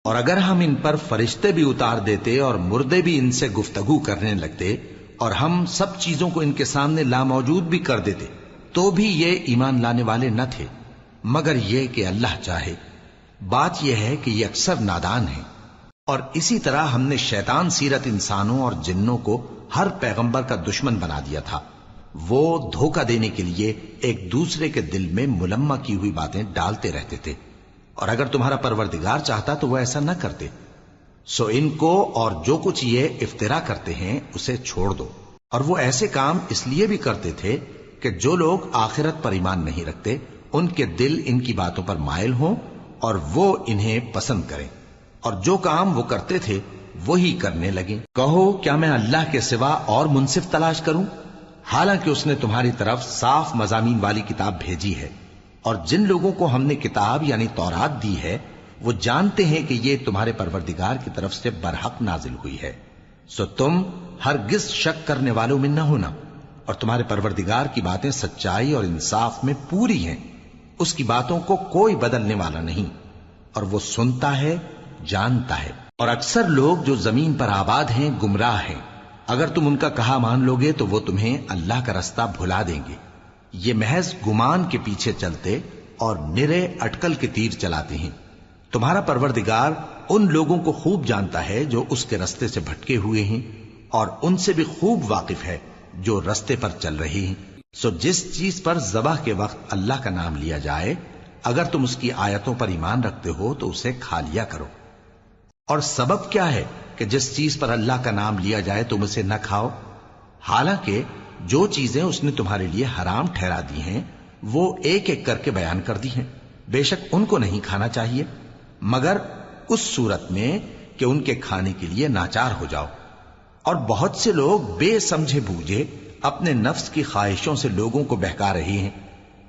اور اگر ہم ان پر فرشتے بھی اتار دیتے اور مردے بھی ان سے گفتگو کرنے لگتے اور ہم سب چیزوں کو ان کے سامنے لاموجود بھی کر دیتے تو بھی یہ ایمان لانے والے نہ تھے، مگر یہ کہ اللہ چاہے۔ بات یہ ہے کہ یہ اکثر نادان ہیں۔ اور اسی طرح ہم نے شیطان سیرت انسانوں اور جنوں کو ہر پیغمبر کا دشمن بنا دیا تھا۔ وہ دھوکہ دینے کے لیے ایک دوسرے کے دل میں ملمہ کی ہوئی باتیں ڈالتے رہتے تھے، اور اگر تمہارا پروردگار چاہتا تو وہ ایسا نہ کرتے۔ سو ان کو اور جو کچھ یہ افطرا کرتے ہیں اسے چھوڑ دو۔ اور وہ ایسے کام اس لیے بھی کرتے تھے کہ جو لوگ آخرت پر ایمان نہیں رکھتے ان کے دل ان کی باتوں پر مائل ہوں اور وہ انہیں پسند کریں، اور جو کام وہ کرتے تھے وہی کرنے لگیں۔ کہو کیا میں اللہ کے سوا اور منصف تلاش کروں، حالانکہ اس نے تمہاری طرف صاف مضامین والی کتاب بھیجی ہے، اور جن لوگوں کو ہم نے کتاب یعنی تورات دی ہے وہ جانتے ہیں کہ یہ تمہارے پروردگار کی طرف سے برحق نازل ہوئی ہے۔ سو تم ہرگز شک کرنے والوں میں نہ ہونا، اور تمہارے پروردگار کی باتیں سچائی اور انصاف میں پوری ہیں، اس کی باتوں کو کوئی بدلنے والا نہیں، اور وہ سنتا ہے جانتا ہے۔ اور اکثر لوگ جو زمین پر آباد ہیں گمراہ ہیں، اگر تم ان کا کہا مان لوگے تو وہ تمہیں اللہ کا رستہ بھلا دیں گے۔ یہ محض گمان کے پیچھے چلتے اور نرے اٹکل کے تیر چلاتے ہیں۔ تمہارا پروردگار ان لوگوں کو خوب جانتا ہے جو اس کے رستے سے بھٹکے ہوئے ہیں، اور ان سے بھی خوب واقف ہے جو رستے پر چل رہے ہیں۔ سو جس چیز پر ذبح کے وقت اللہ کا نام لیا جائے، اگر تم اس کی آیتوں پر ایمان رکھتے ہو تو اسے کھا لیا کرو۔ اور سبب کیا ہے کہ جس چیز پر اللہ کا نام لیا جائے تم اسے نہ کھاؤ، حالانکہ جو چیزیں اس نے تمہارے لیے حرام ٹھہرا دی ہیں وہ ایک ایک کر کے بیان کر دی ہیں۔ بے شک ان کو نہیں کھانا چاہیے مگر اس صورت میں کہ ان کے کھانے کے لیے ناچار ہو جاؤ۔ اور بہت سے لوگ بے سمجھے بوجھے اپنے نفس کی خواہشوں سے لوگوں کو بہکا رہے ہیں۔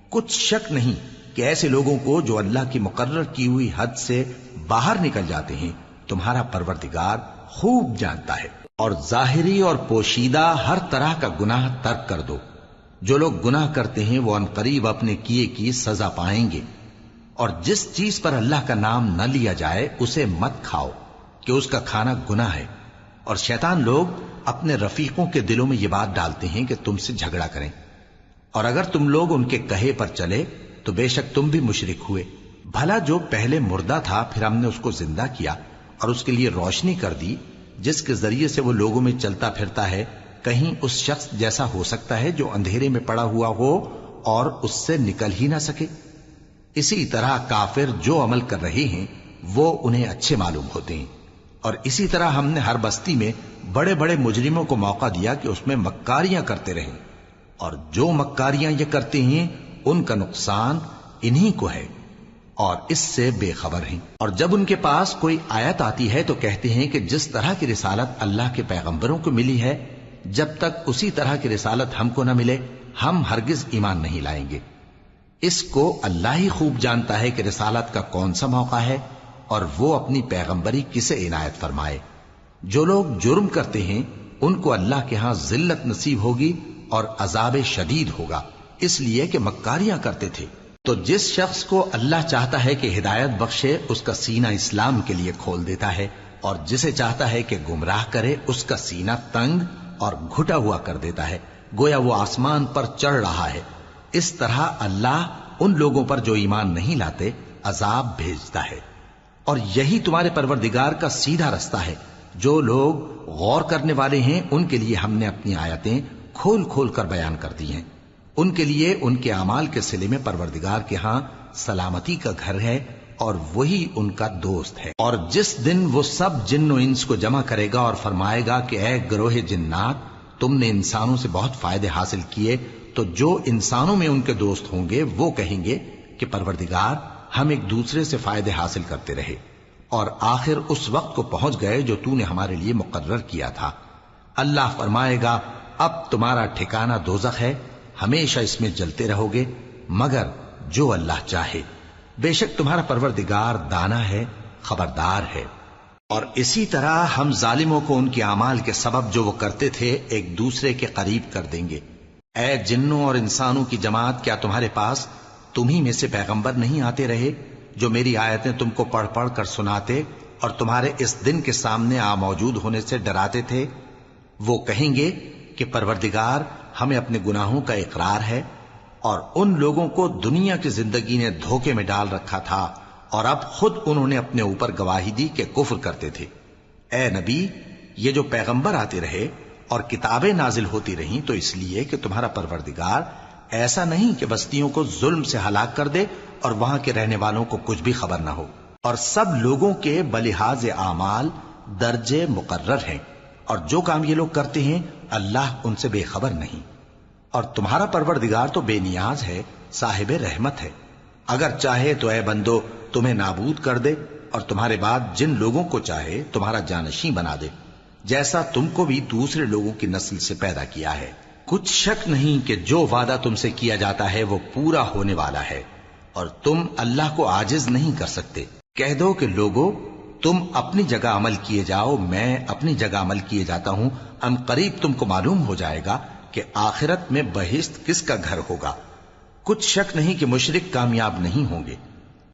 کچھ شک نہیں کہ ایسے لوگوں کو جو اللہ کی مقرر کی ہوئی حد سے باہر نکل جاتے ہیں تمہارا پروردگار خوب جانتا ہے۔ اور ظاہری اور پوشیدہ ہر طرح کا گناہ ترک کر دو۔ جو لوگ گناہ کرتے ہیں وہ عنقریب اپنے کیے کی سزا پائیں گے۔ اور جس چیز پر اللہ کا نام نہ لیا جائے اسے مت کھاؤ کہ اس کا کھانا گناہ ہے۔ اور شیطان لوگ اپنے رفیقوں کے دلوں میں یہ بات ڈالتے ہیں کہ تم سے جھگڑا کریں، اور اگر تم لوگ ان کے کہے پر چلے تو بے شک تم بھی مشرک ہوئے۔ بھلا جو پہلے مردہ تھا پھر ہم نے اس کو زندہ کیا اور اس کے لیے روشنی کر دی جس کے ذریعے سے وہ لوگوں میں چلتا پھرتا ہے، کہیں اس شخص جیسا ہو سکتا ہے جو اندھیرے میں پڑا ہوا ہو اور اس سے نکل ہی نہ سکے؟ اسی طرح کافر جو عمل کر رہے ہیں وہ انہیں اچھے معلوم ہوتے ہیں۔ اور اسی طرح ہم نے ہر بستی میں بڑے بڑے مجرموں کو موقع دیا کہ اس میں مکاریاں کرتے رہیں، اور جو مکاریاں یہ کرتے ہیں ان کا نقصان انہی کو ہے اور اس سے بے خبر ہیں۔ اور جب ان کے پاس کوئی آیت آتی ہے تو کہتے ہیں کہ جس طرح کی رسالت اللہ کے پیغمبروں کو ملی ہے جب تک اسی طرح کی رسالت ہم کو نہ ملے ہم ہرگز ایمان نہیں لائیں گے۔ اس کو اللہ ہی خوب جانتا ہے کہ رسالت کا کون سا موقع ہے اور وہ اپنی پیغمبری کسے عنایت فرمائے۔ جو لوگ جرم کرتے ہیں ان کو اللہ کے ہاں ذلت نصیب ہوگی اور عذاب شدید ہوگا، اس لیے کہ مکاریاں کرتے تھے۔ تو جس شخص کو اللہ چاہتا ہے کہ ہدایت بخشے اس کا سینہ اسلام کے لیے کھول دیتا ہے، اور جسے چاہتا ہے کہ گمراہ کرے اس کا سینہ تنگ اور گھٹا ہوا کر دیتا ہے، گویا وہ آسمان پر چڑھ رہا ہے۔ اس طرح اللہ ان لوگوں پر جو ایمان نہیں لاتے عذاب بھیجتا ہے۔ اور یہی تمہارے پروردگار کا سیدھا رستہ ہے۔ جو لوگ غور کرنے والے ہیں ان کے لیے ہم نے اپنی آیتیں کھول کھول کر بیان کر دی ہیں۔ ان کے لیے ان کے اعمال کے صلے میں پروردگار کے ہاں سلامتی کا گھر ہے اور وہی ان کا دوست ہے۔ اور جس دن وہ سب جن و انس کو جمع کرے گا اور فرمائے گا کہ اے گروہ جنات، تم نے انسانوں سے بہت فائدے حاصل کیے، تو جو انسانوں میں ان کے دوست ہوں گے وہ کہیں گے کہ پروردگار ہم ایک دوسرے سے فائدے حاصل کرتے رہے، اور آخر اس وقت کو پہنچ گئے جو تو نے ہمارے لیے مقرر کیا تھا۔ اللہ فرمائے گا اب تمہارا ٹھکانہ دوزخ ہے، ہمیشہ اس میں جلتے رہو گے مگر جو اللہ چاہے۔ بے شک تمہارا پروردگار دانا ہے، خبردار ہے۔ اور اسی طرح ہم ظالموں کو ان کے اعمال کے سبب جو وہ کرتے تھے ایک دوسرے کے قریب کر دیں گے۔ اے جنوں اور انسانوں کی جماعت، کیا تمہارے پاس تمہیں میں سے پیغمبر نہیں آتے رہے جو میری آیتیں تم کو پڑھ پڑھ کر سناتے اور تمہارے اس دن کے سامنے آ موجود ہونے سے ڈراتے تھے، وہ کہیں گے کہ پروردگار ہمیں اپنے گناہوں کا اقرار ہے، اور ان لوگوں کو دنیا کی زندگی نے دھوکے میں ڈال رکھا تھا اور اب خود انہوں نے اپنے اوپر گواہی دی کہ کفر کرتے تھے۔ اے نبی، یہ جو پیغمبر آتے رہے اور کتابیں نازل ہوتی رہیں تو اس لیے کہ تمہارا پروردگار ایسا نہیں کہ بستیوں کو ظلم سے ہلاک کر دے اور وہاں کے رہنے والوں کو کچھ بھی خبر نہ ہو، اور سب لوگوں کے بلحاظ اعمال درجے مقرر ہیں، اور جو کام یہ لوگ کرتے ہیں اللہ ان سے بے خبر نہیں۔ اور تمہارا پروردگار تو بے نیاز ہے، صاحب رحمت ہے، اگر چاہے تو اے بندو تمہیں نابود کر دے اور تمہارے بعد جن لوگوں کو چاہے تمہارا جانشیں بنا دے، جیسا تم کو بھی دوسرے لوگوں کی نسل سے پیدا کیا ہے۔ کچھ شک نہیں کہ جو وعدہ تم سے کیا جاتا ہے وہ پورا ہونے والا ہے، اور تم اللہ کو عاجز نہیں کر سکتے۔ کہہ دو کہ لوگو تم اپنی جگہ عمل کیے جاؤ، میں اپنی جگہ عمل کیے جاتا ہوں، ان قریب تم کو معلوم ہو جائے گا کہ آخرت میں بہشت کس کا گھر ہوگا۔ کچھ شک نہیں کہ مشرک کامیاب نہیں ہوں گے،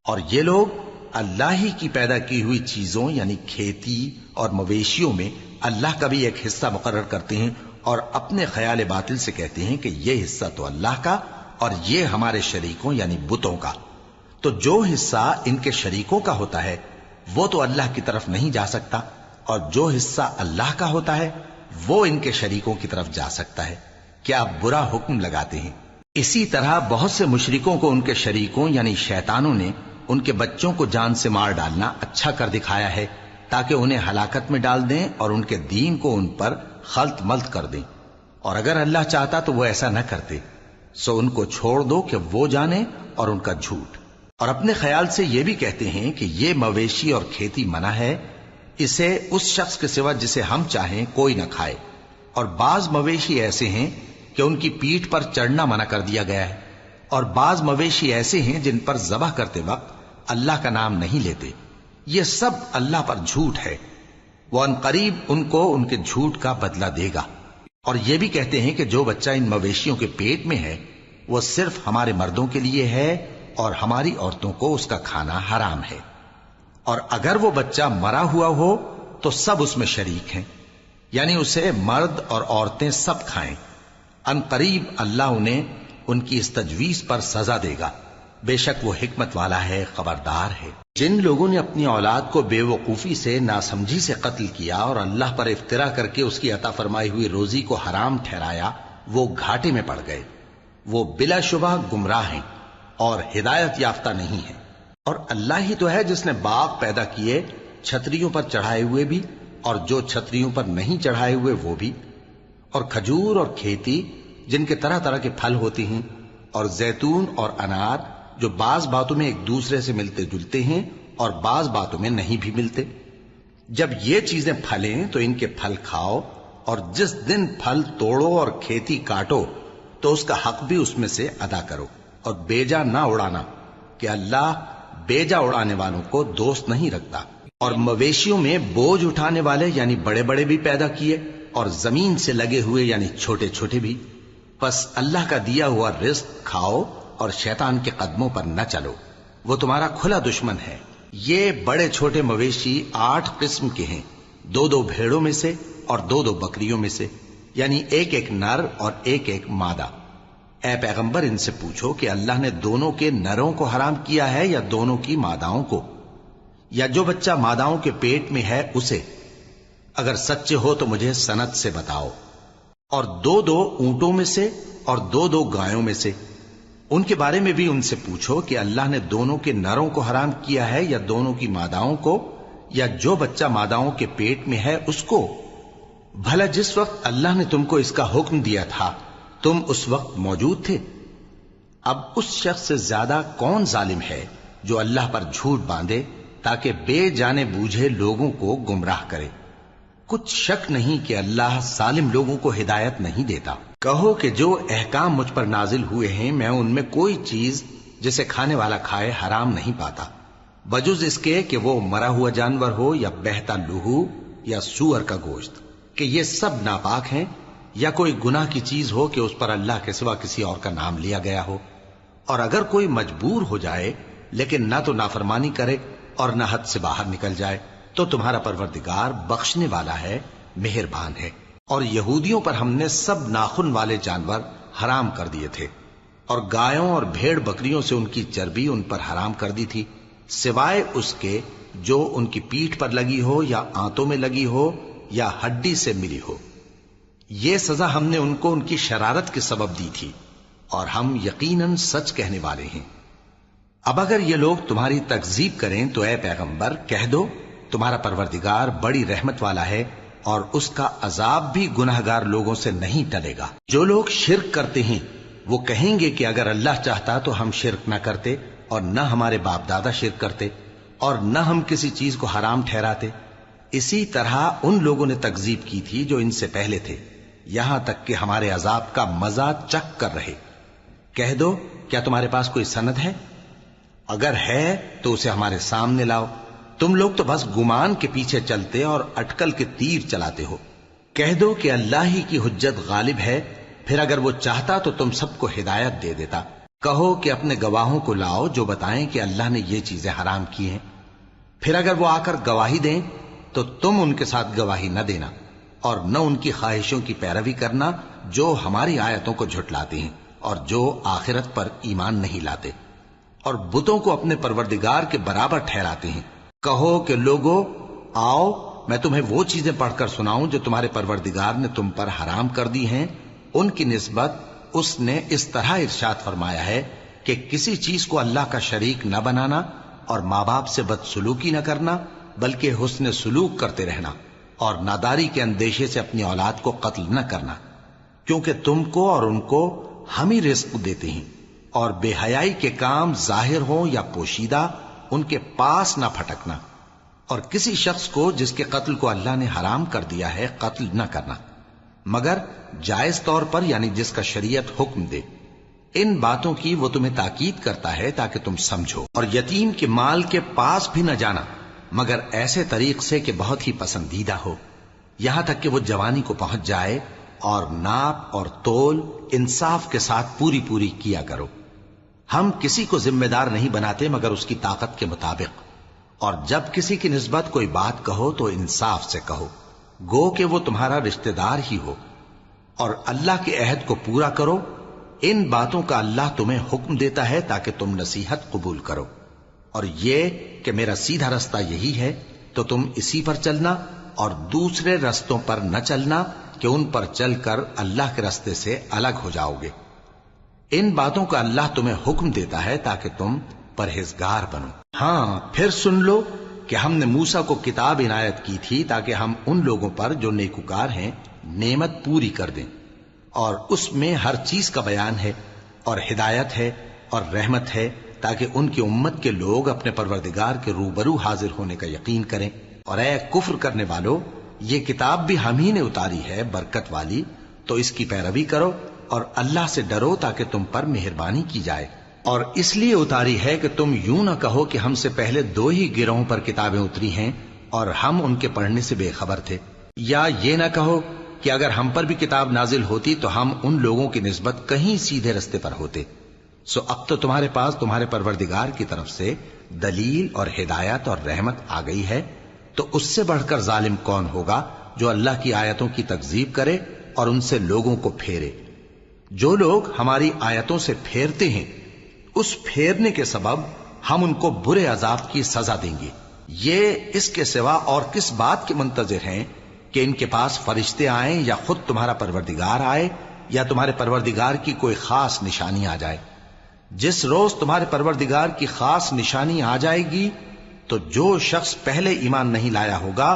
اور یہ لوگ اللہ ہی کی پیدا کی ہوئی چیزوں یعنی کھیتی اور مویشیوں میں اللہ کا بھی ایک حصہ مقرر کرتے ہیں، اور اپنے خیال باطل سے کہتے ہیں کہ یہ حصہ تو اللہ کا اور یہ ہمارے شریکوں یعنی بتوں کا۔ تو جو حصہ ان کے شریکوں کا ہوتا ہے وہ تو اللہ کی طرف نہیں جا سکتا، اور جو حصہ اللہ کا ہوتا ہے وہ ان کے شریکوں کی طرف جا سکتا ہے۔ کیا برا حکم لگاتے ہیں؟ اسی طرح بہت سے مشرکوں کو ان کے شریکوں یعنی شیطانوں نے ان کے بچوں کو جان سے مار ڈالنا اچھا کر دکھایا ہے، تاکہ انہیں ہلاکت میں ڈال دیں اور ان کے دین کو ان پر خلط ملط کر دیں، اور اگر اللہ چاہتا تو وہ ایسا نہ کرتے۔ سو ان کو چھوڑ دو کہ وہ جانے اور ان کا جھوٹ۔ اور اپنے خیال سے یہ بھی کہتے ہیں کہ یہ مویشی اور کھیتی منع ہے، اسے اس شخص کے سوا جسے ہم چاہیں کوئی نہ کھائے، اور بعض مویشی ایسے ہیں کہ ان کی پیٹھ پر چڑھنا منع کر دیا گیا ہے، اور بعض مویشی ایسے ہیں جن پر ذبح کرتے وقت اللہ کا نام نہیں لیتے۔ یہ سب اللہ پر جھوٹ ہے، وہ ان قریب ان کو ان کے جھوٹ کا بدلہ دے گا۔ اور یہ بھی کہتے ہیں کہ جو بچہ ان مویشیوں کے پیٹ میں ہے وہ صرف ہمارے مردوں کے لیے ہے اور ہماری عورتوں کو اس کا کھانا حرام ہے، اور اگر وہ بچہ مرا ہوا ہو تو سب اس میں شریک ہیں، یعنی اسے مرد اور عورتیں سب کھائیں۔ ان قریب اللہ انہیں ان کی اس تجویز پر سزا دے گا، بے شک وہ حکمت والا ہے، خبردار ہے۔ جن لوگوں نے اپنی اولاد کو بے وقوفی سے ناسمجھی سے قتل کیا اور اللہ پر افترا کر کے اس کی عطا فرمائی ہوئی روزی کو حرام ٹھہرایا، وہ گھاٹے میں پڑ گئے، وہ بلا شبہ گمراہ ہیں اور ہدایت یافتہ نہیں ہیں۔ اور اللہ ہی تو ہے جس نے باغ پیدا کیے، چھتریوں پر چڑھائے ہوئے بھی اور جو چھتریوں پر نہیں چڑھائے ہوئے وہ بھی، اور کھجور اور کھیتی جن کے طرح طرح کے پھل ہوتے ہیں، اور زیتون اور انار جو بعض باتوں میں ایک دوسرے سے ملتے جلتے ہیں اور بعض باتوں میں نہیں بھی ملتے۔ جب یہ چیزیں پھلیں تو ان کے پھل کھاؤ، اور جس دن پھل توڑو اور کھیتی کاٹو تو اس کا حق بھی اس میں سے ادا کرو، اور بیجا نہ اڑانا کہ اللہ بیجا اڑانے والوں کو دوست نہیں رکھتا۔ اور مویشیوں میں بوجھ اٹھانے والے یعنی بڑے بڑے بھی پیدا کیے، اور زمین سے لگے ہوئے یعنی چھوٹے چھوٹے بھی۔ پس اللہ کا دیا ہوا رزق کھاؤ اور شیطان کے قدموں پر نہ چلو، وہ تمہارا کھلا دشمن ہے۔ یہ بڑے چھوٹے مویشی 8 قسم کے ہیں، 2 بھیڑوں میں سے اور 2 بکریوں میں سے، یعنی ایک نر اور ایک مادہ۔ اے پیغمبر ان سے پوچھو کہ اللہ نے دونوں کے نروں کو حرام کیا ہے یا دونوں کی ماداؤں کو، یا جو بچہ ماداؤں کے پیٹ میں ہے اسے؟ اگر سچے ہو تو مجھے سند سے بتاؤ۔ اور 2 اونٹوں میں سے اور 2 گایوں میں سے، ان کے بارے میں بھی ان سے پوچھو کہ اللہ نے دونوں کے نروں کو حرام کیا ہے یا دونوں کی ماداؤں کو، یا جو بچہ ماداؤں کے پیٹ میں ہے اس کو؟ بھلا جس وقت اللہ نے تم کو اس کا حکم دیا تھا تم اس وقت موجود تھے؟ اب اس شخص سے زیادہ کون ظالم ہے جو اللہ پر جھوٹ باندھے تاکہ بے جانے بوجھے لوگوں کو گمراہ کرے؟ کچھ شک نہیں کہ اللہ ظالم لوگوں کو ہدایت نہیں دیتا۔ کہو کہ جو احکام مجھ پر نازل ہوئے ہیں میں ان میں کوئی چیز جسے کھانے والا کھائے حرام نہیں پاتا، بجز اس کے کہ وہ مرا ہوا جانور ہو یا بہتا لہو یا سور کا گوشت، کہ یہ سب ناپاک ہیں، یا کوئی گناہ کی چیز ہو کہ اس پر اللہ کے سوا کسی اور کا نام لیا گیا ہو۔ اور اگر کوئی مجبور ہو جائے لیکن نہ تو نافرمانی کرے اور نہ حد سے باہر نکل جائے تو تمہارا پروردگار بخشنے والا ہے، مہربان ہے۔ اور یہودیوں پر ہم نے سب ناخن والے جانور حرام کر دیے تھے، اور گایوں اور بھیڑ بکریوں سے ان کی چربی ان پر حرام کر دی تھی، سوائے اس کے جو ان کی پیٹھ پر لگی ہو یا آنتوں میں لگی ہو یا ہڈی سے ملی ہو۔ یہ سزا ہم نے ان کو ان کی شرارت کے سبب دی تھی، اور ہم یقیناً سچ کہنے والے ہیں۔ اب اگر یہ لوگ تمہاری تکذیب کریں تو اے پیغمبر کہہ دو، تمہارا پروردگار بڑی رحمت والا ہے، اور اس کا عذاب بھی گناہگار لوگوں سے نہیں ٹلے گا۔ جو لوگ شرک کرتے ہیں وہ کہیں گے کہ اگر اللہ چاہتا تو ہم شرک نہ کرتے، اور نہ ہمارے باپ دادا شرک کرتے، اور نہ ہم کسی چیز کو حرام ٹھہراتے۔ اسی طرح ان لوگوں نے تکذیب کی تھی جو ان سے پہلے تھے، یہاں تک کہ ہمارے عذاب کا مزہ چکھ کر رہے۔ کہہ دو، کیا تمہارے پاس کوئی سند ہے؟ اگر ہے تو اسے ہمارے سامنے لاؤ۔ تم لوگ تو بس گمان کے پیچھے چلتے اور اٹکل کے تیر چلاتے ہو۔ کہہ دو کہ اللہ ہی کی حجت غالب ہے، پھر اگر وہ چاہتا تو تم سب کو ہدایت دے دیتا۔ کہو کہ اپنے گواہوں کو لاؤ جو بتائیں کہ اللہ نے یہ چیزیں حرام کی ہیں، پھر اگر وہ آ کر گواہی دیں تو تم ان کے ساتھ گواہی نہ دینا، اور نہ ان کی خواہشوں کی پیروی کرنا جو ہماری آیتوں کو جھٹلاتے ہیں اور جو آخرت پر ایمان نہیں لاتے، اور بتوں کو اپنے پروردگار کے برابر ٹھہراتے ہیں۔ کہو کہ لوگو آؤ، میں تمہیں وہ چیزیں پڑھ کر سناؤں جو تمہارے پروردگار نے تم پر حرام کر دی ہیں۔ ان کی نسبت اس نے اس طرح ارشاد فرمایا ہے کہ کسی چیز کو اللہ کا شریک نہ بنانا، اور ماں باپ سے بدسلوکی نہ کرنا، بلکہ حسن سلوک کرتے رہنا، اور ناداری کے اندیشے سے اپنی اولاد کو قتل نہ کرنا، کیونکہ تم کو اور ان کو ہم ہی رزق دیتے ہیں۔ اور بے حیائی کے کام ظاہر ہوں یا پوشیدہ ان کے پاس نہ پھٹکنا، اور کسی شخص کو جس کے قتل کو اللہ نے حرام کر دیا ہے قتل نہ کرنا، مگر جائز طور پر، یعنی جس کا شریعت حکم دے۔ ان باتوں کی وہ تمہیں تاکید کرتا ہے تاکہ تم سمجھو۔ اور یتیم کے مال کے پاس بھی نہ جانا مگر ایسے طریق سے کہ بہت ہی پسندیدہ ہو، یہاں تک کہ وہ جوانی کو پہنچ جائے، اور ناپ اور تول انصاف کے ساتھ پوری پوری کیا کرو۔ ہم کسی کو ذمہ دار نہیں بناتے مگر اس کی طاقت کے مطابق، اور جب کسی کی نسبت کوئی بات کہو تو انصاف سے کہو، گو کہ وہ تمہارا رشتہ دار ہی ہو، اور اللہ کے عہد کو پورا کرو۔ ان باتوں کا اللہ تمہیں حکم دیتا ہے تاکہ تم نصیحت قبول کرو، اور یہ کہ میرا سیدھا رستہ یہی ہے تو تم اسی پر چلنا، اور دوسرے رستوں پر نہ چلنا کہ ان پر چل کر اللہ کے رستے سے الگ ہو جاؤ گے۔ ان باتوں کا اللہ تمہیں حکم دیتا ہے تاکہ تم پرہیزگار بنو۔ ہاں، پھر سن لو کہ ہم نے موسیٰ کو کتاب عنایت کی تھی تاکہ ہم ان لوگوں پر جو نیکوکار ہیں نعمت پوری کر دیں، اور اس میں ہر چیز کا بیان ہے، اور ہدایت ہے اور رحمت ہے، تاکہ ان کی امت کے لوگ اپنے پروردگار کے روبرو حاضر ہونے کا یقین کریں۔ اور اے کفر کرنے والو، یہ کتاب بھی ہم ہی نے اتاری ہے برکت والی، تو اس کی پیروی کرو اور اللہ سے ڈرو تاکہ تم پر مہربانی کی جائے۔ اور اس لیے اتاری ہے کہ تم یوں نہ کہو کہ ہم سے پہلے 2 ہی گروہوں پر کتابیں اتری ہیں اور ہم ان کے پڑھنے سے بے خبر تھے، یا یہ نہ کہو کہ اگر ہم پر بھی کتاب نازل ہوتی تو ہم ان لوگوں کی نسبت کہیں سیدھے رستے پر ہوتے۔ سو اب تو تمہارے پاس تمہارے پروردگار کی طرف سے دلیل اور ہدایت اور رحمت آ گئی ہے، تو اس سے بڑھ کر ظالم کون ہوگا جو اللہ کی آیتوں کی تکذیب کرے اور ان سے لوگوں کو پھیرے۔ جو لوگ ہماری آیتوں سے پھیرتے ہیں اس پھیرنے کے سبب ہم ان کو برے عذاب کی سزا دیں گے۔ یہ اس کے سوا اور کس بات کے منتظر ہیں کہ ان کے پاس فرشتے آئیں یا خود تمہارا پروردگار آئے یا تمہارے پروردگار کی کوئی خاص نشانی آ جائے۔ جس روز تمہارے پروردگار کی خاص نشانی آ جائے گی تو جو شخص پہلے ایمان نہیں لایا ہوگا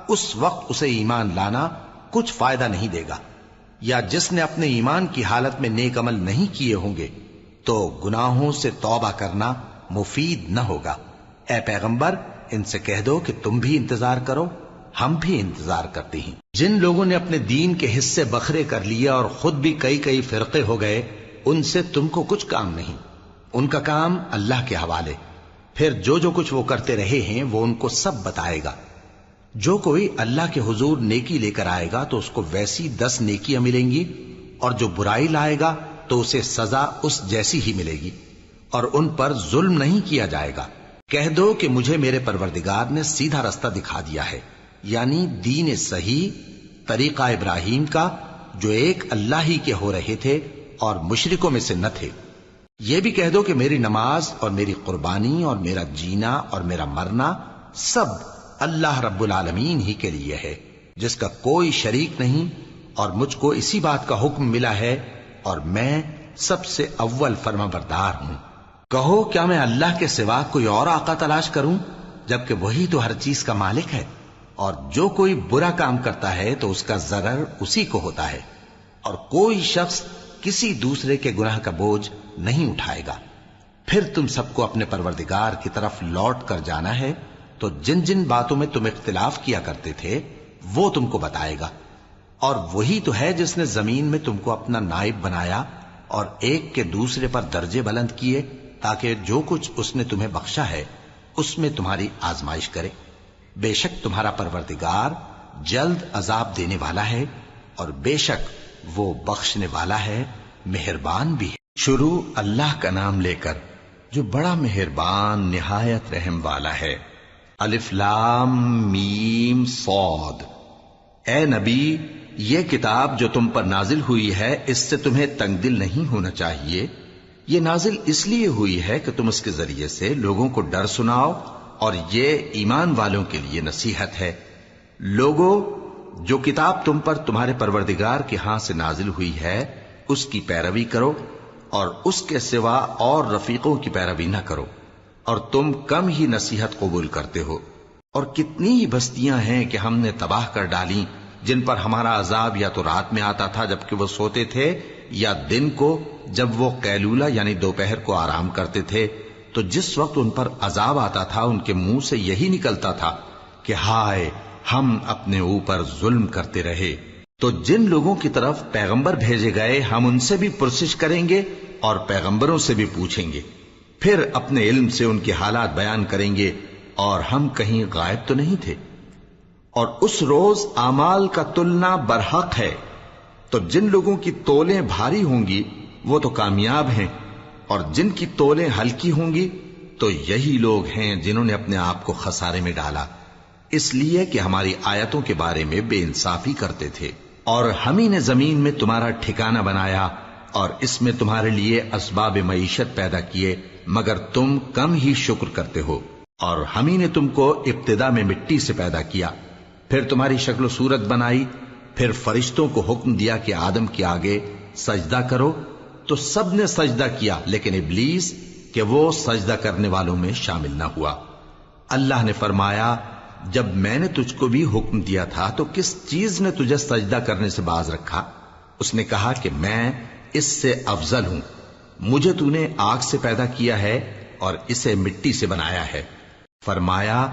اس وقت اسے ایمان لانا کچھ فائدہ نہیں دے گا، یا جس نے اپنے ایمان کی حالت میں نیک عمل نہیں کیے ہوں گے تو گناہوں سے توبہ کرنا مفید نہ ہوگا۔ اے پیغمبر، ان سے کہہ دو کہ تم بھی انتظار کرو، ہم بھی انتظار کرتے ہیں۔ جن لوگوں نے اپنے دین کے حصے بکھرے کر لیے اور خود بھی کئی فرقے ہو گئے، ان سے تم کو کچھ کام نہیں، ان کا کام اللہ کے حوالے۔ پھر جو کچھ وہ کرتے رہے ہیں وہ ان کو سب بتائے گا۔ جو کوئی اللہ کے حضور نیکی لے کر آئے گا تو اس کو ویسی 10 نیکیاں ملیں گی، اور جو برائی لائے گا تو اسے سزا اس جیسی ہی ملے گی، اور ان پر ظلم نہیں کیا جائے گا۔ کہہ دو کہ مجھے میرے پروردگار نے سیدھا رستہ دکھا دیا ہے، یعنی دین صحیح، طریقہ ابراہیم کا، جو ایک اللہ ہی کے ہو رہے تھے اور مشرکوں میں سے نہ تھے۔ یہ بھی کہہ دو کہ میری نماز اور میری قربانی اور میرا جینا اور میرا مرنا سب اللہ رب العالمین ہی کے لیے ہے، جس کا کوئی شریک نہیں، اور مجھ کو اسی بات کا حکم ملا ہے اور میں سب سے اول فرما بردار ہوں۔ کہو کیا میں اللہ کے سوا کوئی اور آقا تلاش کروں، جبکہ وہی تو ہر چیز کا مالک ہے، اور جو کوئی برا کام کرتا ہے تو اس کا ضرر اسی کو ہوتا ہے، اور کوئی شخص کسی دوسرے کے گناہ کا بوجھ نہیں اٹھائے گا۔ پھر تم سب کو اپنے پروردگار کی طرف لوٹ کر جانا ہے، تو جن جن باتوں میں تم اختلاف کیا کرتے تھے وہ تم کو بتائے گا، اور وہی تو ہے جس نے زمین میں تم کو اپنا نائب بنایا اور ایک کے دوسرے پر درجے بلند کیے، تاکہ جو کچھ اس نے تمہیں بخشا ہے اس میں تمہاری آزمائش کرے۔ بے شک تمہارا پروردگار جلد عذاب دینے والا ہے، اور بے شک وہ بخشنے والا ہے، مہربان بھی ہے۔ شروع اللہ کا نام لے کر جو بڑا مہربان نہایت رحم والا ہے۔ الف لام میم صاد۔ اے نبی، یہ کتاب جو تم پر نازل ہوئی ہے اس سے تمہیں تنگ دل نہیں ہونا چاہیے۔ یہ نازل اس لیے ہوئی ہے کہ تم اس کے ذریعے سے لوگوں کو ڈر سناؤ، اور یہ ایمان والوں کے لیے نصیحت ہے۔ لوگوں، جو کتاب تم پر تمہارے پروردگار کے ہاں سے نازل ہوئی ہے اس کی پیروی کرو، اور اس کے سوا اور رفیقوں کی پیروی نہ کرو، اور تم کم ہی نصیحت قبول کرتے ہو۔ اور کتنی ہی بستیاں ہیں کہ ہم نے تباہ کر ڈالی، جن پر ہمارا عذاب یا تو رات میں آتا تھا جبکہ وہ سوتے تھے، یا دن کو جب وہ قیلولہ یعنی دوپہر کو آرام کرتے تھے، تو جس وقت ان پر عذاب آتا تھا ان کے منہ سے یہی نکلتا تھا کہ ہائے، ہم اپنے اوپر ظلم کرتے رہے۔ تو جن لوگوں کی طرف پیغمبر بھیجے گئے ہم ان سے بھی پرسش کریں گے اور پیغمبروں سے بھی پوچھیں گے، پھر اپنے علم سے ان کے حالات بیان کریں گے، اور ہم کہیں غائب تو نہیں تھے۔ اور اس روز اعمال کا تلنا برحق ہے، تو جن لوگوں کی تولیں بھاری ہوں گی وہ تو کامیاب ہیں، اور جن کی تولیں ہلکی ہوں گی تو یہی لوگ ہیں جنہوں نے اپنے آپ کو خسارے میں ڈالا، اس لیے کہ ہماری آیتوں کے بارے میں بے انصافی کرتے تھے۔ اور ہم ہی نے زمین میں تمہارا ٹھکانہ بنایا، اور اس میں تمہارے لیے اسباب معیشت پیدا کیے، مگر تم کم ہی شکر کرتے ہو۔ اور ہم ہی نے تم کو ابتدا میں مٹی سے پیدا کیا، پھر تمہاری شکل و صورت بنائی، پھر فرشتوں کو حکم دیا کہ آدم کے آگے سجدہ کرو، تو سب نے سجدہ کیا لیکن ابلیس کہ وہ سجدہ کرنے والوں میں شامل نہ ہوا۔ اللہ نے فرمایا، جب میں نے تجھ کو بھی حکم دیا تھا تو کس چیز نے تجھے سجدہ کرنے سے باز رکھا؟ اس نے کہا کہ میں اس سے افضل ہوں، مجھے تو نے آگ سے پیدا کیا ہے اور اسے مٹی سے بنایا ہے۔ فرمایا،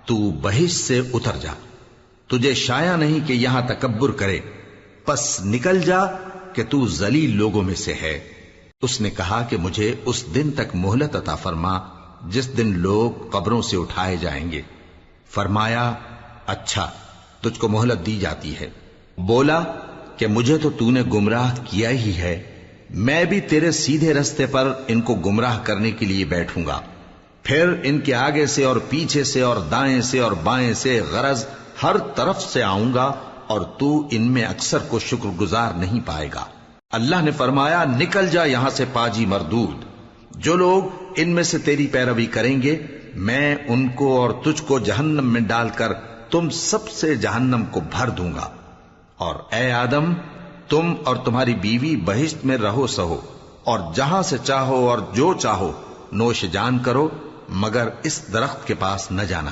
تو بہشت سے اتر جا، تجھے شایع نہیں کہ یہاں تکبر کرے، پس نکل جا کہ تو ذلیل لوگوں میں سے ہے۔ اس نے کہا کہ مجھے اس دن تک مہلت عطا فرما جس دن لوگ قبروں سے اٹھائے جائیں گے۔ فرمایا، اچھا، تجھ کو مہلت دی جاتی ہے۔ بولا کہ مجھے تو نے گمراہ کیا ہی ہے، میں بھی تیرے سیدھے رستے پر ان کو گمراہ کرنے کے لیے بیٹھوں گا، پھر ان کے آگے سے اور پیچھے سے اور دائیں سے اور بائیں سے، غرض ہر طرف سے آؤں گا، اور تو ان میں اکثر کو شکر گزار نہیں پائے گا۔ اللہ نے فرمایا، نکل جا یہاں سے پاجی مردود، جو لوگ ان میں سے تیری پیروی کریں گے میں ان کو اور تجھ کو جہنم میں ڈال کر تم سب سے جہنم کو بھر دوں گا۔ اور اے آدم، تم اور تمہاری بیوی بہشت میں رہو سہو، اور جہاں سے چاہو اور جو چاہو نوش جان کرو، مگر اس درخت کے پاس نہ جانا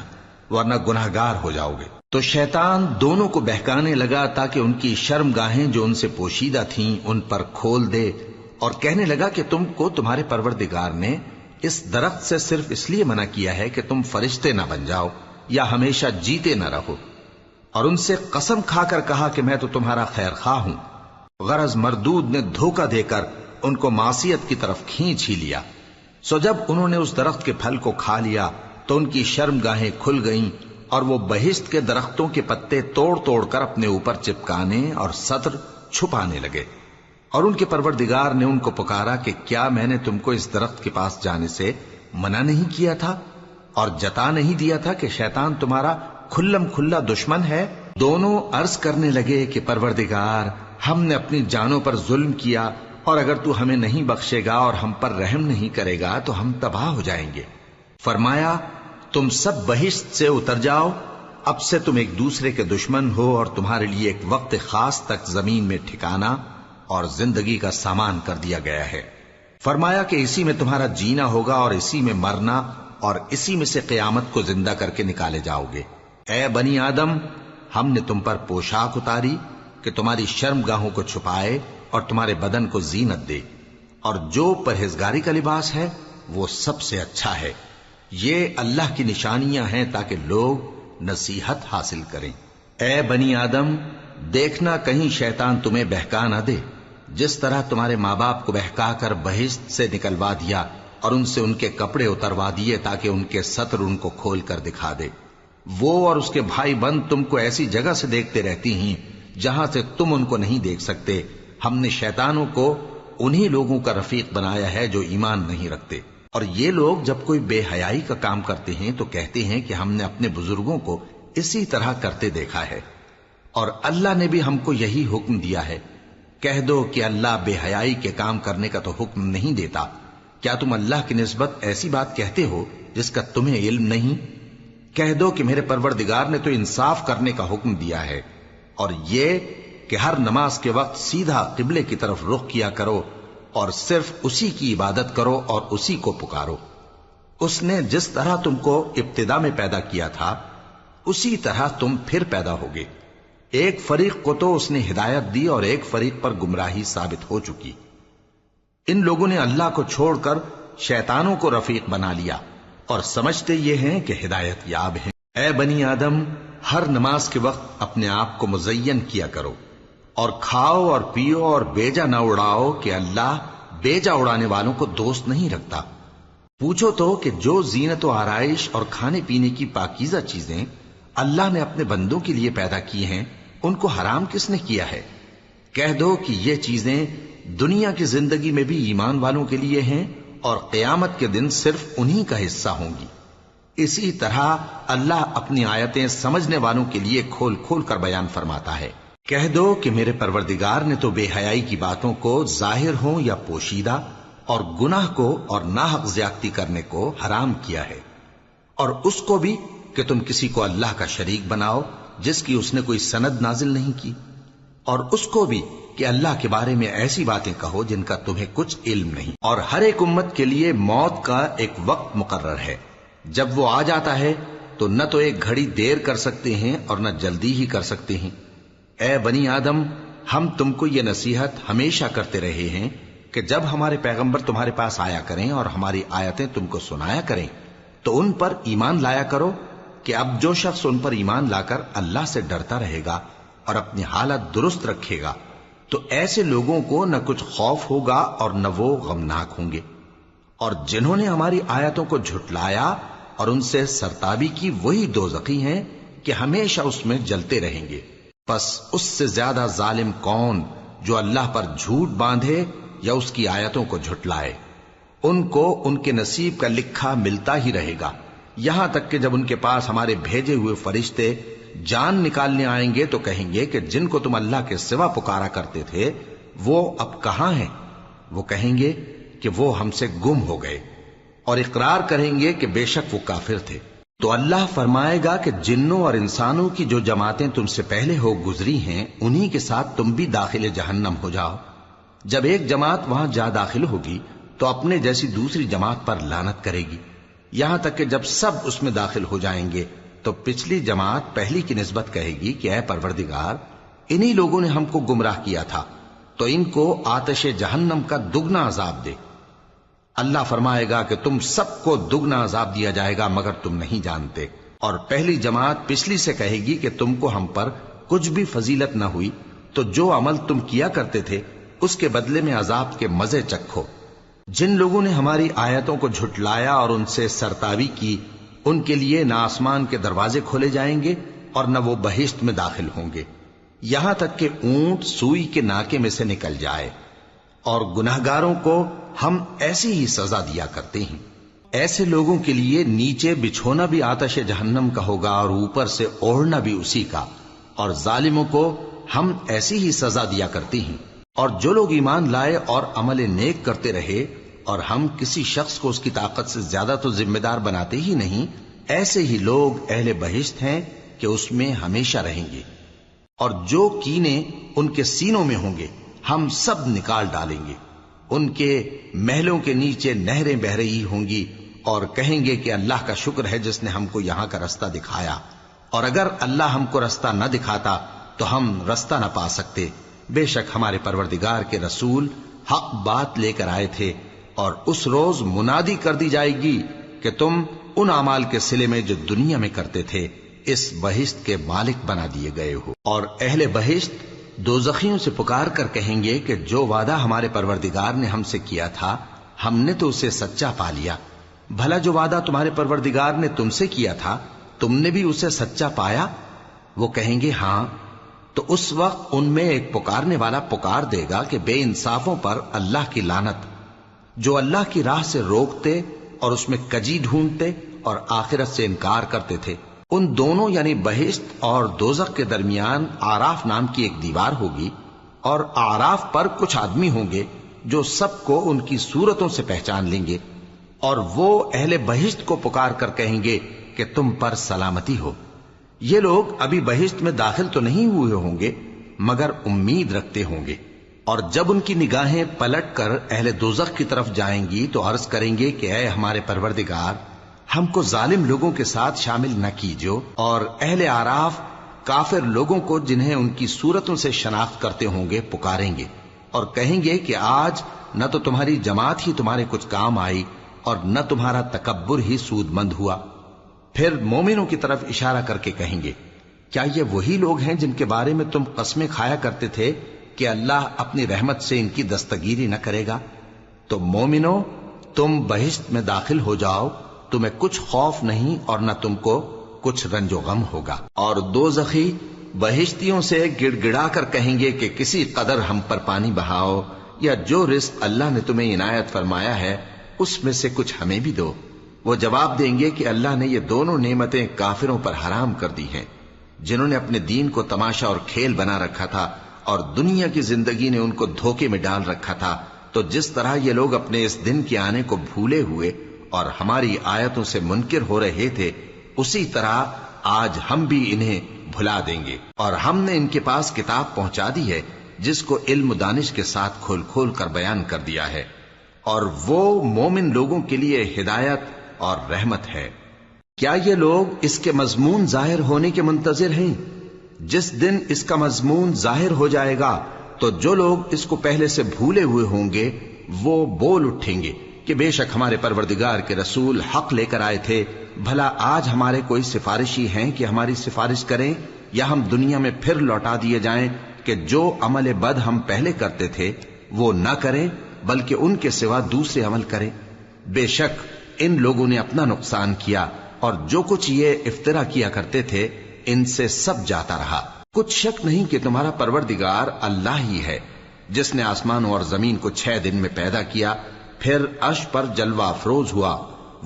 ورنہ گناہگار ہو جاؤ گے۔ تو شیطان دونوں کو بہکانے لگا تاکہ ان کی شرم گاہیں جو ان سے پوشیدہ تھیں ان پر کھول دے، اور کہنے لگا کہ تم کو تمہارے پروردگار نے اس درخت سے صرف اس لیے منع کیا ہے کہ تم فرشتے نہ بن جاؤ یا ہمیشہ جیتے نہ رہو۔ اور ان سے قسم کھا کر کہا کہ میں تو تمہارا خیر خواہ ہوں۔ غرض مردود نے دھوکہ دے کر ان کو معصیت کی طرف کھینچ ہی لیا۔ سو جب انہوں نے اس درخت کے پھل کو کھا لیا تو ان کی شرم گاہیں کھل گئیں، اور وہ بہشت کے درختوں کے پتے توڑ توڑ کر اپنے اوپر چپکانے اور سطر چھپانے لگے۔ اور ان کے پروردگار نے ان کو پکارا کہ کیا میں نے تم کو اس درخت کے پاس جانے سے منع نہیں کیا تھا؟ اور جتا نہیں دیا تھا کہ شیطان تمہارا کھلم کھلا دشمن ہے؟ دونوں عرض کرنے لگے کہ پروردگار، ہم نے اپنی جانوں پر ظلم کیا، اور اگر تو ہمیں نہیں بخشے گا اور ہم پر رحم نہیں کرے گا تو ہم تباہ ہو جائیں گے۔ فرمایا تم سب بہشت سے اتر جاؤ، اب سے تم ایک دوسرے کے دشمن ہو، اور تمہارے لیے ایک وقت خاص تک زمین میں ٹھکانا اور زندگی کا سامان کر دیا گیا ہے۔ فرمایا کہ اسی میں تمہارا جینا ہوگا اور اسی میں مرنا، اور اسی میں سے قیامت کو زندہ کر کے نکالے جاؤ گے۔ اے بنی آدم، ہم نے تم پر پوشاک اتاری کہ تمہاری شرم گاہوں کو چھپائے اور تمہارے بدن کو زینت دے، اور جو پرہیزگاری کا لباس ہے وہ سب سے اچھا ہے۔ یہ اللہ کی نشانیاں ہیں تاکہ لوگ نصیحت حاصل کریں۔ اے بنی آدم، دیکھنا کہیں شیطان تمہیں بہکا نہ دے، جس طرح تمہارے ماں باپ کو بہکا کر بہشت سے نکلوا دیا اور ان سے ان کے کپڑے اتروا دیے تاکہ ان کے ستر ان کو کھول کر دکھا دے۔ وہ اور اس کے بھائی بند تم کو ایسی جگہ سے دیکھتے رہتی ہیں جہاں سے تم ان کو نہیں دیکھ سکتے۔ ہم نے شیطانوں کو انہی لوگوں کا رفیق بنایا ہے جو ایمان نہیں رکھتے، اور یہ لوگ جب کوئی بے حیائی کا کام کرتے ہیں تو کہتے ہیں کہ ہم نے اپنے بزرگوں کو اسی طرح کرتے دیکھا ہے، اور اللہ نے بھی ہم کو یہی حکم دیا ہے۔ کہہ دو کہ اللہ بے حیائی کے کام کرنے کا تو حکم نہیں دیتا۔ کیا تم اللہ کی نسبت ایسی بات کہتے ہو جس کا تمہیں علم نہیں؟ کہہ دو کہ میرے پروردگار نے تو انصاف کرنے کا حکم دیا ہے، اور یہ کہ ہر نماز کے وقت سیدھا قبلے کی طرف رخ کیا کرو اور صرف اسی کی عبادت کرو اور اسی کو پکارو۔ اس نے جس طرح تم کو ابتدا میں پیدا کیا تھا اسی طرح تم پھر پیدا ہوگے۔ ایک فریق کو تو اس نے ہدایت دی اور ایک فریق پر گمراہی ثابت ہو چکی۔ ان لوگوں نے اللہ کو چھوڑ کر شیطانوں کو رفیق بنا لیا اور سمجھتے یہ ہیں کہ ہدایت یاب ہیں۔ اے بنی آدم، ہر نماز کے وقت اپنے آپ کو مزین کیا کرو، اور کھاؤ اور پیو اور بیجا نہ اڑاؤ کہ اللہ بیجا اڑانے والوں کو دوست نہیں رکھتا۔ پوچھو تو کہ جو زینت و آرائش اور کھانے پینے کی پاکیزہ چیزیں اللہ نے اپنے بندوں کے لیے پیدا کی ہیں ان کو حرام کس نے کیا ہے؟ کہہ دو کہ یہ چیزیں دنیا کی زندگی میں بھی ایمان والوں کے لیے ہیں اور قیامت کے دن صرف انہی کا حصہ ہوں گی۔ اسی طرح اللہ اپنی آیتیں سمجھنے والوں کے لیے کھول کھول کر بیان فرماتا ہے۔ کہہ دو کہ میرے پروردگار نے تو بے حیائی کی باتوں کو ظاہر ہوں یا پوشیدہ، اور گناہ کو اور ناحق زیادتی کرنے کو حرام کیا ہے، اور اس کو بھی کہ تم کسی کو اللہ کا شریک بناؤ جس کی اس نے کوئی سند نازل نہیں کی، اور اس کو بھی کہ اللہ کے بارے میں ایسی باتیں کہو جن کا تمہیں کچھ علم نہیں۔ اور ہر ایک امت کے لیے موت کا ایک وقت مقرر ہے، جب وہ آ جاتا ہے تو نہ تو ایک گھڑی دیر کر سکتے ہیں اور نہ جلدی ہی کر سکتے ہیں۔ اے بنی آدم، ہم تم کو یہ نصیحت ہمیشہ کرتے رہے ہیں کہ جب ہمارے پیغمبر تمہارے پاس آیا کریں اور ہماری آیتیں تم کو سنایا کریں تو ان پر ایمان لایا کرو، کہ اب جو شخص ان پر ایمان لا کر اللہ سے ڈرتا رہے گا اور اپنی حالت درست رکھے گا تو ایسے لوگوں کو نہ کچھ خوف ہوگا اور نہ وہ غمناک ہوں گے، اور جنہوں نے ہماری آیتوں کو جھٹلایا اور ان سے سرتابی کی وہی دوزخی ہیں کہ ہمیشہ اس میں جلتے رہیں گے۔ پس اس سے زیادہ ظالم کون جو اللہ پر جھوٹ باندھے یا اس کی آیتوں کو جھٹلائے؟ ان کو ان کے نصیب کا لکھا ملتا ہی رہے گا، یہاں تک کہ جب ان کے پاس ہمارے بھیجے ہوئے فرشتے جان نکالنے آئیں گے تو کہیں گے کہ جن کو تم اللہ کے سوا پکارا کرتے تھے وہ اب کہاں ہیں؟ وہ کہیں گے کہ وہ ہم سے گم ہو گئے، اور اقرار کریں گے کہ بے شک وہ کافر تھے۔ تو اللہ فرمائے گا کہ جنوں اور انسانوں کی جو جماعتیں تم سے پہلے ہو گزری ہیں انہی کے ساتھ تم بھی داخل جہنم ہو جاؤ۔ جب ایک جماعت وہاں جا داخل ہوگی تو اپنے جیسی دوسری جماعت پر لعنت کرے گی، یہاں تک کہ جب سب اس میں داخل ہو جائیں گے تو پچھلی جماعت پہلی کی نسبت کہے گی کہ اے پروردگار، انہی لوگوں نے ہم کو گمراہ کیا تھا، تو ان کو آتش جہنم کا دگنا عذاب دے۔ اللہ فرمائے گا کہ تم سب کو دگنا عذاب دیا جائے گا مگر تم نہیں جانتے۔ اور پہلی جماعت پچھلی سے کہے گی کہ تم کو ہم پر کچھ بھی فضیلت نہ ہوئی، تو جو عمل تم کیا کرتے تھے اس کے بدلے میں عذاب کے مزے چکھو۔ جن لوگوں نے ہماری آیتوں کو جھٹلایا اور ان سے سرتابی کی ان کے لیے نہ آسمان کے دروازے کھولے جائیں گے اور نہ وہ بہشت میں داخل ہوں گے، یہاں تک کہ اونٹ سوئی کے ناکے میں سے نکل جائے، اور گناہگاروں کو ہم ایسی ہی سزا دیا کرتے ہیں۔ ایسے لوگوں کے لیے نیچے بچھونا بھی آتش جہنم کا ہوگا اور اوپر سے اوڑھنا بھی اسی کا، اور ظالموں کو ہم ایسی ہی سزا دیا کرتی ہیں۔ اور جو لوگ ایمان لائے اور عمل نیک کرتے رہے اور ہم کسی شخص کو اس کی طاقت سے زیادہ تو ذمہ دار بناتے ہی نہیں، ایسے ہی لوگ اہل بہشت ہیں کہ اس میں ہمیشہ رہیں گے۔ اور جو کینے ان کے سینوں میں ہوں گے ہم سب نکال ڈالیں گے، ان کے محلوں کے نیچے نہریں بہہ رہی ہوں گی، اور کہیں گے کہ اللہ کا شکر ہے جس نے ہم کو یہاں کا رستہ دکھایا، اور اگر اللہ ہم کو رستہ نہ دکھاتا تو ہم رستہ نہ پا سکتے۔ بے شک ہمارے پروردگار کے رسول حق بات لے کر آئے تھے، اور اس روز منادی کر دی جائے گی کہ تم ان اعمال کے صلے میں جو دنیا میں کرتے تھے اس بہشت کے مالک بنا دیے گئے ہو۔ اور اہل بہشت دوزخیوں سے پکار کر کہیں گے کہ جو وعدہ ہمارے پروردگار نے ہم سے کیا تھا ہم نے تو اسے سچا پا لیا، بھلا جو وعدہ تمہارے پروردگار نے تم سے کیا تھا تم نے بھی اسے سچا پایا؟ وہ کہیں گے ہاں۔ تو اس وقت ان میں ایک پکارنے والا پکار دے گا کہ بے انصافوں پر اللہ کی لعنت، جو اللہ کی راہ سے روکتے اور اس میں کجی ڈھونڈتے اور آخرت سے انکار کرتے تھے۔ ان دونوں یعنی بہشت اور دوزخ کے درمیان آراف نام کی ایک دیوار ہوگی، اور آراف پر کچھ آدمی ہوں گے جو سب کو ان کی صورتوں سے پہچان لیں گے، اور وہ اہل بہشت کو پکار کر کہیں گے کہ تم پر سلامتی ہو۔ یہ لوگ ابھی بہشت میں داخل تو نہیں ہوئے ہوں گے مگر امید رکھتے ہوں گے، اور جب ان کی نگاہیں پلٹ کر اہل دوزخ کی طرف جائیں گی تو عرض کریں گے کہ اے ہمارے پروردگار، ہم کو ظالم لوگوں کے ساتھ شامل نہ کیجو۔ اور اہل آراف کافر لوگوں کو جنہیں ان کی صورتوں سے شناخت کرتے ہوں گے پکاریں گے اور کہیں گے کہ آج نہ تو تمہاری جماعت ہی تمہارے کچھ کام آئی اور نہ تمہارا تکبر ہی سود مند ہوا۔ پھر مومنوں کی طرف اشارہ کر کے کہیں گے کیا یہ وہی لوگ ہیں جن کے بارے میں تم قسمیں کھایا کرتے تھے کہ اللہ اپنی رحمت سے ان کی دستگیری نہ کرے گا؟ تو مومنو، تم بہشت میں داخل ہو جاؤ، تمہیں کچھ خوف نہیں اور نہ تم کو کچھ رنج و غم ہوگا۔ اور دوزخی بہشتیوں سے گڑ گڑا کر کہیں گے کہ کسی قدر ہم پر پانی بہاؤ، یا جو رزق اللہ نے تمہیں عنایت فرمایا ہے اس میں سے کچھ ہمیں بھی دو۔ وہ جواب دیں گے کہ اللہ نے یہ دونوں نعمتیں کافروں پر حرام کر دی ہیں، جنہوں نے اپنے دین کو تماشا اور کھیل بنا رکھا تھا اور دنیا کی زندگی نے ان کو دھوکے میں ڈال رکھا تھا۔ تو جس طرح یہ لوگ اپنے اس دن کے آنے کو بھولے ہوئے اور ہماری آیتوں سے منکر ہو رہے تھے، اسی طرح آج ہم بھی انہیں بھلا دیں گے۔ اور ہم نے ان کے پاس کتاب پہنچا دی ہے جس کو علم و دانش کے ساتھ کھول کھول کر بیان کر دیا ہے، اور وہ مومن لوگوں کے لیے ہدایت اور رحمت ہے۔ کیا یہ لوگ اس کے مضمون ظاہر ہونے کے منتظر ہیں؟ جس دن اس کا مضمون ظاہر ہو جائے گا تو جو لوگ اس کو پہلے سے بھولے ہوئے ہوں گے وہ بول اٹھیں گے کہ بے شک ہمارے پروردگار کے رسول حق لے کر آئے تھے، بھلا آج ہمارے کوئی سفارشی ہیں کہ ہماری سفارش کریں، یا ہم دنیا میں پھر لوٹا دیے جائیں کہ جو عمل بد ہم پہلے کرتے تھے وہ نہ کریں بلکہ ان کے سوا دوسرے عمل کریں۔ بے شک ان لوگوں نے اپنا نقصان کیا، اور جو کچھ یہ افترا کیا کرتے تھے ان سے سب جاتا رہا۔ کچھ شک نہیں کہ تمہارا پروردگار اللہ ہی ہے جس نے آسمانوں اور زمین کو 6 دن میں پیدا کیا، پھر عرش پر جلوہ افروز ہوا۔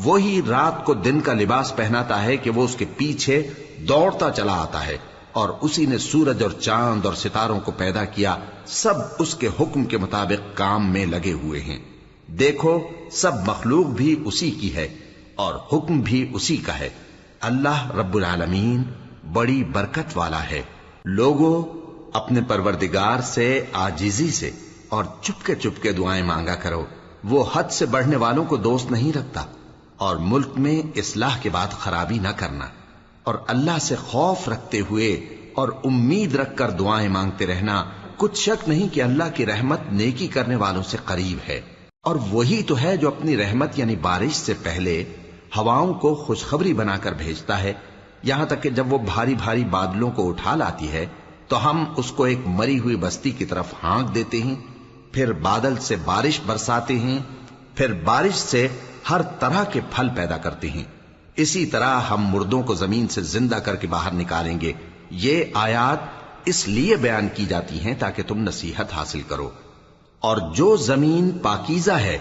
وہی رات کو دن کا لباس پہناتا ہے کہ وہ اس کے پیچھے دوڑتا چلا آتا ہے، اور اسی نے سورج اور چاند اور ستاروں کو پیدا کیا، سب اس کے حکم کے مطابق کام میں لگے ہوئے ہیں۔ دیکھو سب مخلوق بھی اسی کی ہے اور حکم بھی اسی کا ہے۔ اللہ رب العالمین بڑی برکت والا ہے۔ لوگوں، اپنے پروردگار سے عاجزی سے اور چپکے دعائیں مانگا کرو، وہ حد سے بڑھنے والوں کو دوست نہیں رکھتا، اور ملک میں اصلاح کے بعد خرابی نہ کرنا، اور اللہ سے خوف رکھتے ہوئے اور امید رکھ کر دعائیں مانگتے رہنا۔ کچھ شک نہیں کہ اللہ کی رحمت نیکی کرنے والوں سے قریب ہے، اور وہی تو ہے جو اپنی رحمت یعنی بارش سے پہلے ہواؤں کو خوشخبری بنا کر بھیجتا ہے، یہاں تک کہ جب وہ بھاری بھاری بادلوں کو اٹھا لاتی ہے تو ہم اس کو ایک مری ہوئی بستی کی طرف ہانک دیتے ہیں، پھر بادل سے بارش برساتے ہیں، پھر بارش سے ہر طرح کے پھل پیدا کرتے ہیں۔ اسی طرح ہم مردوں کو زمین سے زندہ کر کے باہر نکالیں گے۔ یہ آیات اس لیے بیان کی جاتی ہیں تاکہ تم نصیحت حاصل کرو۔ اور جو زمین پاکیزہ ہے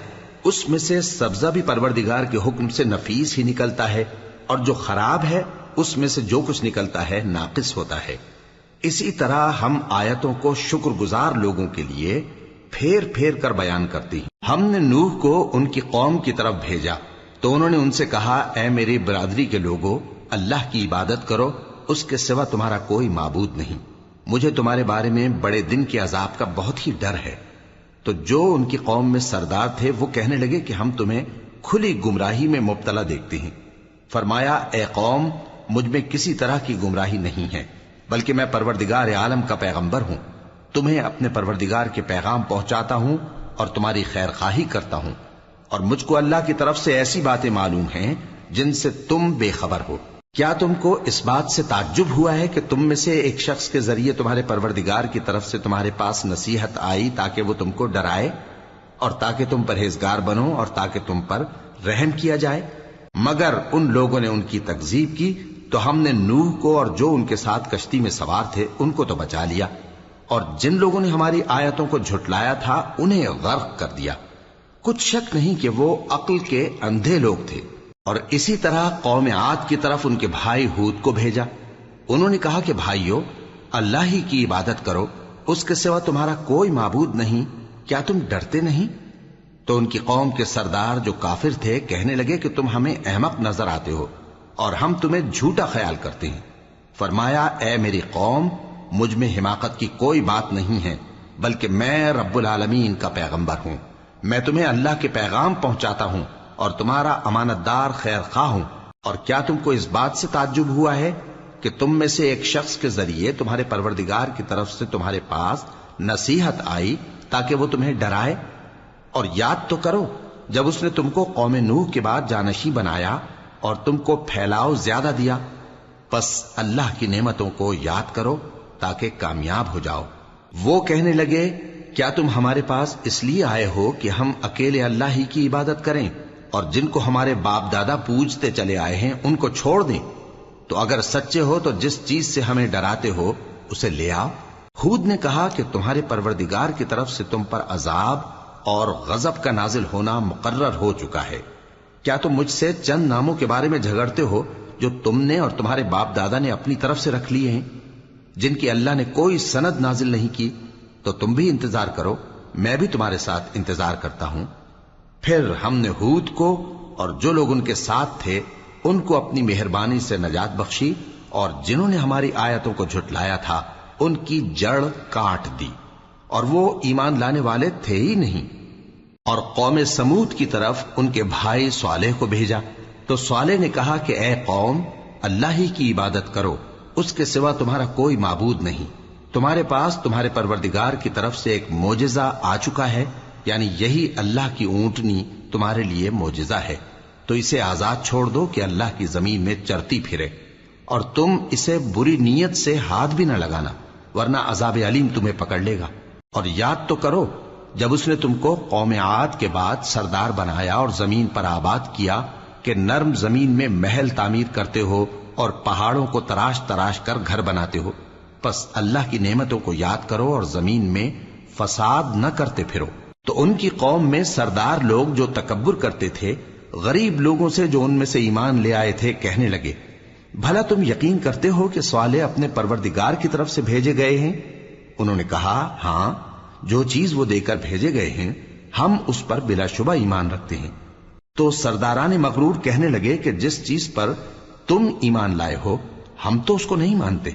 اس میں سے سبزہ بھی پروردگار کے حکم سے نفیس ہی نکلتا ہے، اور جو خراب ہے اس میں سے جو کچھ نکلتا ہے ناقص ہوتا ہے۔ اسی طرح ہم آیتوں کو شکر گزار لوگوں کے لیے پھیر پھیر کر بیان کرتی ہیں۔ ہم نے نوح کو ان کی قوم کی طرف بھیجا تو انہوں نے ان سے کہا، اے میری برادری کے لوگو، اللہ کی عبادت کرو، اس کے سوا تمہارا کوئی معبود نہیں۔ مجھے تمہارے بارے میں بڑے دن کے عذاب کا بہت ہی ڈر ہے۔ تو جو ان کی قوم میں سردار تھے وہ کہنے لگے کہ ہم تمہیں کھلی گمراہی میں مبتلا دیکھتے ہیں۔ فرمایا، اے قوم، مجھ میں کسی طرح کی گمراہی نہیں ہے، بلکہ میں پروردگار عالم کا پیغمبر ہوں، تمہیں اپنے پروردگار کے پیغام پہنچاتا ہوں اور تمہاری خیر خواہی کرتا ہوں، اور مجھ کو اللہ کی طرف سے ایسی باتیں معلوم ہیں جن سے تم بے خبر ہو۔ کیا تم کو اس بات سے تعجب ہوا ہے کہ تم میں سے ایک شخص کے ذریعے تمہارے پروردگار کی طرف سے تمہارے پاس نصیحت آئی تاکہ وہ تم کو ڈرائے اور تاکہ تم پرہیزگار بنو اور تاکہ تم پر رحم کیا جائے؟ مگر ان لوگوں نے ان کی تکذیب کی تو ہم نے نوح کو اور جو ان کے ساتھ کشتی میں سوار تھے ان کو تو بچا لیا، اور جن لوگوں نے ہماری آیتوں کو جھٹلایا تھا انہیں غرق کر دیا۔ کچھ شک نہیں کہ وہ عقل کے اندھے لوگ تھے۔ اور اسی طرح قوم عاد کی طرف ان کے بھائی ہود کو بھیجا۔ انہوں نے کہا کہ بھائیو، اللہ ہی کی عبادت کرو، اس کے سوا تمہارا کوئی معبود نہیں، کیا تم ڈرتے نہیں؟ تو ان کی قوم کے سردار جو کافر تھے کہنے لگے کہ تم ہمیں احمق نظر آتے ہو اور ہم تمہیں جھوٹا خیال کرتے ہیں۔ فرمایا، اے میری قوم، مجھ میں حماقت کی کوئی بات نہیں ہے، بلکہ میں رب العالمین کا پیغمبر ہوں۔ میں تمہیں اللہ کے پیغام پہنچاتا ہوں اور تمہارا امانت دار خیر خواہ ہوں۔ اور کیا تم کو اس بات سے تعجب ہوا ہے کہ تم میں سے ایک شخص کے ذریعے تمہارے پروردگار کی طرف سے تمہارے پاس نصیحت آئی تاکہ وہ تمہیں ڈرائے؟ اور یاد تو کرو جب اس نے تم کو قوم نوح کے بعد جانشین بنایا اور تم کو پھیلاؤ زیادہ دیا، پس اللہ کی نعمتوں کو یاد کرو تاکہ کامیاب ہو جاؤ۔ وہ کہنے لگے، کیا تم ہمارے پاس اس لیے آئے ہو کہ ہم اکیلے اللہ ہی کی عبادت کریں اور جن کو ہمارے باپ دادا پوجتے چلے آئے ہیں ان کو چھوڑ دیں؟ تو اگر سچے ہو تو جس چیز سے ہمیں ڈراتے ہو اسے لے آؤ۔ ہود نے کہا کہ تمہارے پروردگار کی طرف سے تم پر عذاب اور غضب کا نازل ہونا مقرر ہو چکا ہے۔ کیا تم مجھ سے چند ناموں کے بارے میں جھگڑتے ہو جو تم نے اور تمہارے باپ دادا نے اپنی طرف سے رکھ لیے ہیں، جن کی اللہ نے کوئی سند نازل نہیں کی؟ تو تم بھی انتظار کرو، میں بھی تمہارے ساتھ انتظار کرتا ہوں۔ پھر ہم نے ہود کو اور جو لوگ ان کے ساتھ تھے ان کو اپنی مہربانی سے نجات بخشی، اور جنہوں نے ہماری آیتوں کو جھٹلایا تھا ان کی جڑ کاٹ دی، اور وہ ایمان لانے والے تھے ہی نہیں۔ اور قوم سمود کی طرف ان کے بھائی صالح کو بھیجا تو صالح نے کہا کہ اے قوم، اللہ ہی کی عبادت کرو، اس کے سوا تمہارا کوئی معبود نہیں۔ تمہارے پاس تمہارے پروردگار کی طرف سے ایک معجزہ آ چکا ہے، یعنی یہی اللہ کی اونٹنی تمہارے لیے معجزہ ہے، تو اسے آزاد چھوڑ دو کہ اللہ کی زمین میں چرتی پھرے، اور تم اسے بری نیت سے ہاتھ بھی نہ لگانا، ورنہ عذاب علیم تمہیں پکڑ لے گا۔ اور یاد تو کرو جب اس نے تم کو قوم عاد کے بعد سردار بنایا اور زمین پر آباد کیا کہ نرم زمین میں محل تعمیر کرتے ہو اور پہاڑوں کو تراش تراش کر گھر بناتے ہو، پس اللہ کی نعمتوں کو یاد کرو اور زمین میں فساد نہ کرتے پھرو۔ تو ان کی قوم میں سردار لوگ جو تکبر کرتے تھے غریب لوگوں سے جو ان میں سے ایمان لے آئے تھے کہنے لگے، بھلا تم یقین کرتے ہو کہ صالح اپنے پروردگار کی طرف سے بھیجے گئے ہیں؟ انہوں نے کہا، ہاں، جو چیز وہ دے کر بھیجے گئے ہیں ہم اس پر بلا شبہ ایمان رکھتے ہیں۔ تو سرداران مغرور کہنے لگے کہ جس چیز پر تم ایمان لائے ہو ہم تو اس کو نہیں مانتے۔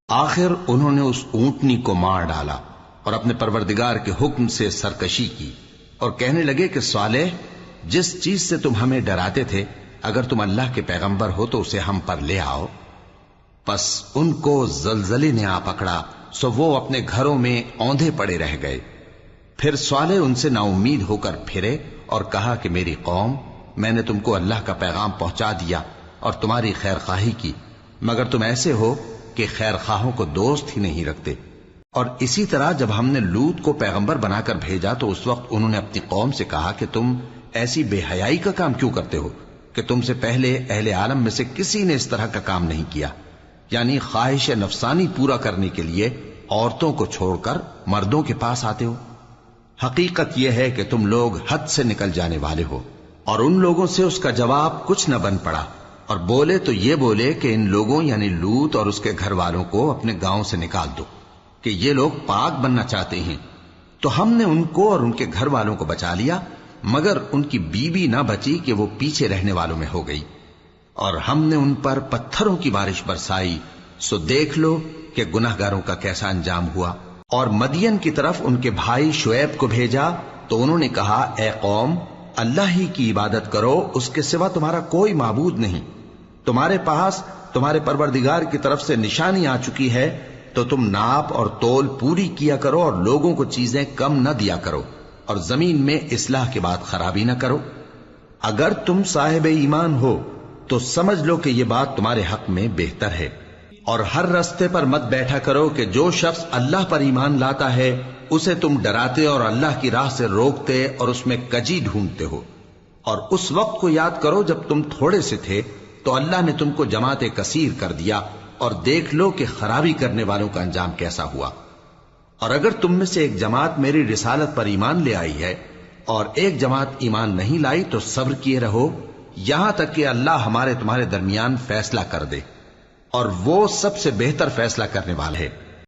آخر انہوں نے اس اونٹنی کو مار ڈالا اور اپنے پروردگار کے حکم سے سرکشی کی، اور کہنے لگے کہ صالح، جس چیز سے تم ہمیں ڈراتے تھے اگر تم اللہ کے پیغمبر ہو تو اسے ہم پر لے آؤ۔ پس ان کو زلزلے نے آ پکڑا، سو وہ اپنے گھروں میں اوندھے پڑے رہ گئے۔ پھر صالح ان سے نا امید ہو کر پھرے اور کہا کہ میری قوم، میں نے تم کو اللہ کا پیغام پہنچا دیا اور تمہاری خیر خواہی کی، مگر تم ایسے ہو کہ خیر خواہوں کو دوست ہی نہیں رکھتے۔ اور اسی طرح جب ہم نے لوط کو پیغمبر بنا کر بھیجا تو اس وقت انہوں نے اپنی قوم سے کہا کہ تم ایسی بے حیائی کا کام کیوں کرتے ہو کہ تم سے پہلے اہل عالم میں سے کسی نے اس طرح کا کام نہیں کیا، یعنی خواہش نفسانی پورا کرنے کے لیے عورتوں کو چھوڑ کر مردوں کے پاس آتے ہو۔ حقیقت یہ ہے کہ تم لوگ حد سے نکل جانے والے ہو۔ اور ان لوگوں سے اس کا جواب کچھ نہ بن پڑا، اور بولے تو یہ بولے کہ ان لوگوں یعنی لوط اور اس کے گھر والوں کو اپنے گاؤں سے نکال دو کہ یہ لوگ پاک بننا چاہتے ہیں۔ تو ہم نے ان کو اور ان کے گھر والوں کو بچا لیا، مگر ان کی بیوی نہ بچی کہ وہ پیچھے رہنے والوں میں ہو گئی، اور ہم نے ان پر پتھروں کی بارش برسائی، سو دیکھ لو کہ گناہگاروں کا کیسا انجام ہوا۔ اور مدین کی طرف ان کے بھائی شعیب کو بھیجا تو انہوں نے کہا، اے قوم، اللہ ہی کی عبادت کرو، اس کے سوا تمہارا کوئی معبود نہیں۔ تمہارے پاس تمہارے پروردگار کی طرف سے نشانی آ چکی ہے، تو تم ناپ اور تول پوری کیا کرو اور لوگوں کو چیزیں کم نہ دیا کرو، اور زمین میں اصلاح کے بعد خرابی نہ کرو۔ اگر تم صاحب ایمان ہو تو سمجھ لو کہ یہ بات تمہارے حق میں بہتر ہے، اور ہر رستے پر مت بیٹھا کرو کہ جو شخص اللہ پر ایمان لاتا ہے اسے تم ڈراتے اور اللہ کی راہ سے روکتے اور اس میں کجی ڈھونڈتے ہو۔ اور اس وقت کو یاد کرو جب تم تھوڑے سے تھے تو اللہ نے تم کو جماعت کثیر کر دیا، اور دیکھ لو کہ خرابی کرنے والوں کا انجام کیسا ہوا۔ اور اگر تم میں سے ایک جماعت میری رسالت پر ایمان لے آئی ہے اور ایک جماعت ایمان نہیں لائی تو صبر کیے رہو یہاں تک کہ اللہ ہمارے تمہارے درمیان فیصلہ کر دے، اور وہ سب سے بہتر فیصلہ کرنے والا ہے۔